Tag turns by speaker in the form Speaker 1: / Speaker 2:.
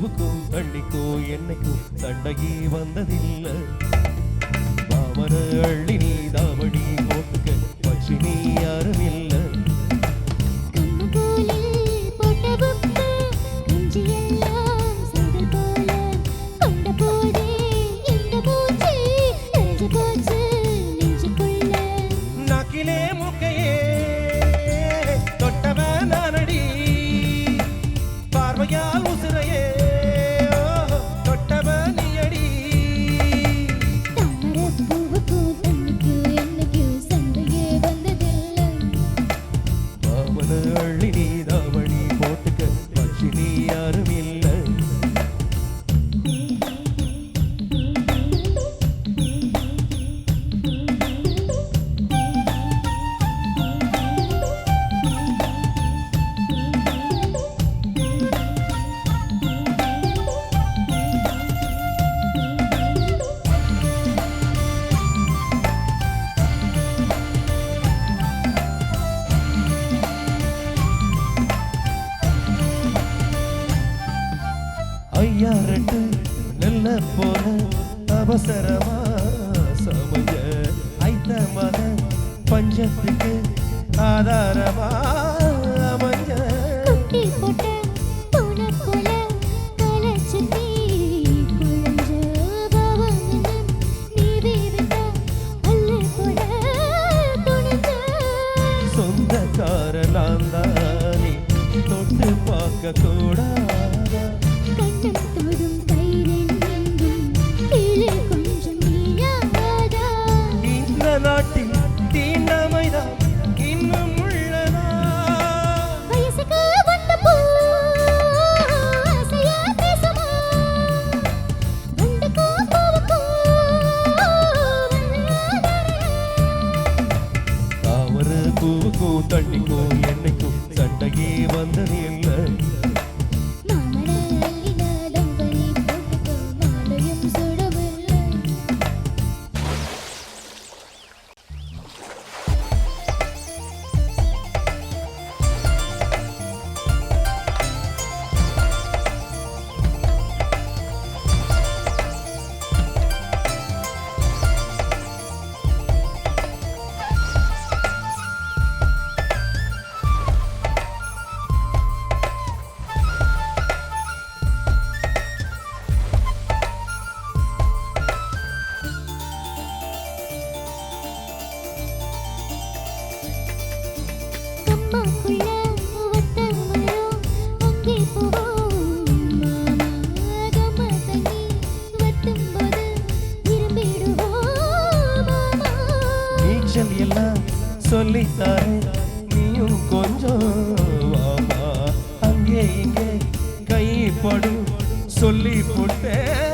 Speaker 1: பூவுக்கும் தண்ணிக்கும் என்னைக்கும் சண்டையே வந்ததில்லை மாமன அள்ளி நீ தாவணி போட்டுக்க பட்சி நீ யாரும் இல்லை ஐயாரட்டு நல்ல போல அவசரமா சமய ஐத்த மத பஞ்சத்துக்கு ஆதாரமா அமைஞ்ச சொந்தக்காரலாம் தானே தொட்டு பார்க்க கூடாதா நாட்டில் தீண்டாமைதான் இன்னும் உள்ளதா வயசுக்கு வந்த பூ ஆசையா பேசுமா வண்டுக்கும் பூவுக்கும் தாமர பூவுக்கும் தண்ணிக்கும் என்னைக்கும் சண்டையே வந்தது இல்லை எல்லாம் சொல்லித்தாரு நீயும் கொஞ்சம் வாமா அங்கே இங்கே கைப்படும் சொல்லி போட்டேன்